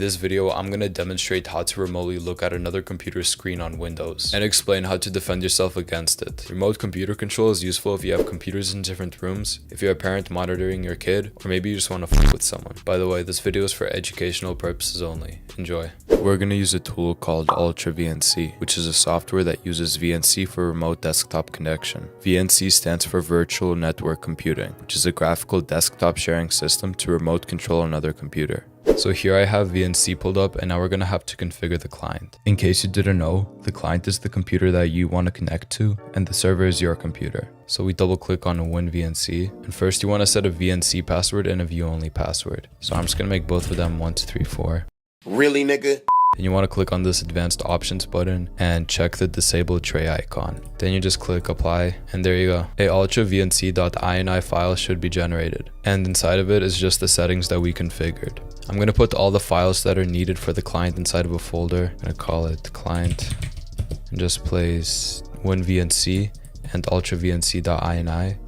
this video, I'm going to demonstrate how to remotely look at another computer's screen on Windows and explain how to defend yourself against it. Remote computer control is useful if you have computers in different rooms, if you're a parent monitoring your kid, or maybe you just want to fuck with someone. By the way, this video is for educational purposes only. Enjoy. We're going to use a tool called Ultra VNC, which is a software that uses VNC for remote desktop connection. VNC stands for Virtual Network Computing, which is a graphical desktop sharing system to remote control another computer. So here I have VNC pulled up, and now we're going to have to configure the client. In case you didn't know, the client is the computer that you want to connect to, and the server is your computer. So we double click on WinVNC, and first you want to set a VNC password and a view-only password. So I'm just going to make both of them 1234. Really, nigga? Then you want to click on this advanced options button and check the disable tray icon. Then you just click apply, and there you go. A ultravnc.ini file should be generated, and inside of it is just the settings that we configured. I'm going to put all the files that are needed for the client inside of a folder. I'm going to call it client and just place WinVNC and ultravnc.ini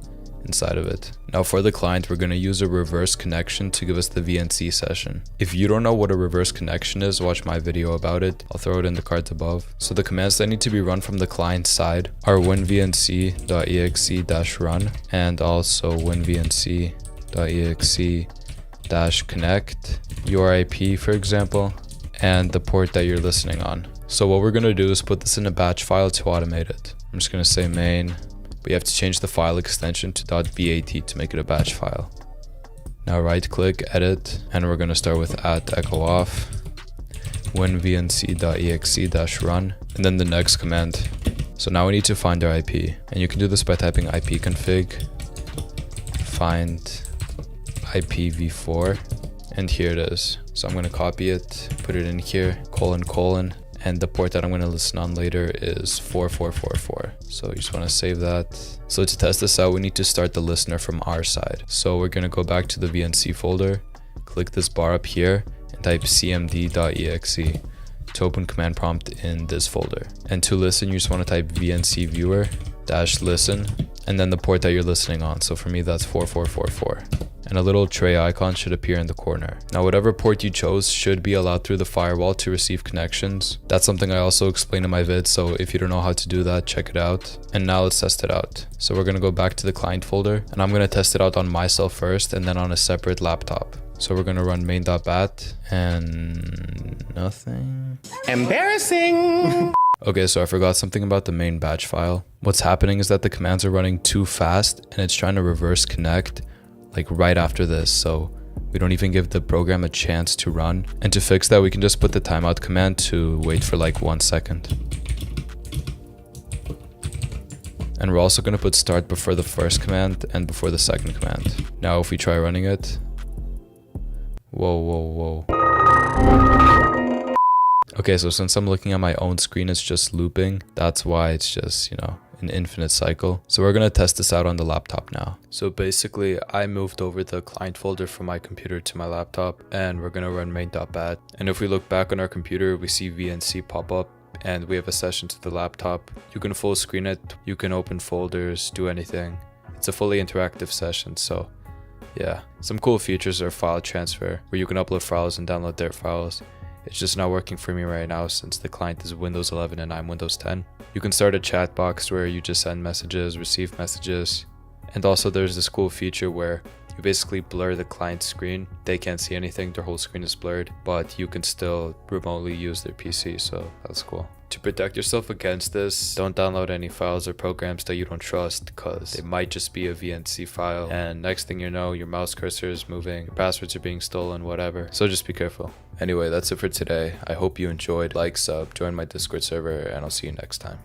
inside of it. Now for the client, we're going to use a reverse connection to give us the VNC session. If you don't know what a reverse connection is, watch my video about it. I'll throw it in the cards above. So the commands that need to be run from the client side are winvnc.exe-run and also winvnc.exe-connect, your IP for example, and the port that you're listening on. So what we're going to do is put this in a batch file to automate it. I'm just going to say main. We have to change the file extension to .bat to make it a batch file. Now right click, edit, and we're going to start with @echo-off, winvnc.exe-run, and then the next command. So now we need to find our IP, and you can do this by typing ipconfig, find IPv4, and here it is. So I'm going to copy it, put it in here, ::, and the port that I'm going to listen on later is 4444. So you just want to save that. So to test this out, we need to start the listener from our side. So we're going to go back to the VNC folder, click this bar up here, and type cmd.exe to open command prompt in this folder. And to listen, you just want to type VNC viewer -listen, and then the port that you're listening on. So for me, that's 4444. And a little tray icon should appear in the corner. Now whatever port you chose should be allowed through the firewall to receive connections. That's something I also explain in my vid, so if you don't know how to do that, check it out. And now let's test it out. So we're going to go back to the client folder, and I'm going to test it out on myself first and then on a separate laptop. So we're going to run main.bat and nothing. Embarrassing! Okay, so I forgot something about the main batch file. What's happening is that the commands are running too fast and it's trying to reverse connect like right after this, so we don't even give the program a chance to run. And to fix that, we can just put the timeout command to wait for like 1 second. And we're also going to put start before the first command and before the second command. Now if we try running it, whoa. Okay, so since I'm looking at my own screen, it's just looping. That's why it's just, you know, an infinite cycle. So we're going to test this out on the laptop now. So basically, I moved over the client folder from my computer to my laptop, and we're going to run main.bat. And if we look back on our computer, we see VNC pop up, and we have a session to the laptop. You can full screen it, you can open folders, do anything. It's a fully interactive session, so yeah. Some cool features are file transfer, where you can upload files and download their files. It's just not working for me right now since the client is Windows 11 and I'm Windows 10. You can start a chat box where you just send messages, receive messages. And also there's this cool feature where you basically blur the client screen. They can't see anything, their whole screen is blurred, but you can still remotely use their PC, so that's cool. To protect yourself against this, don't download any files or programs that you don't trust, because it might just be a VNC file, and next thing you know, your mouse cursor is moving, your passwords are being stolen, whatever. So just be careful. Anyway, that's it for today. I hope you enjoyed. Like, sub, join my Discord server, and I'll see you next time.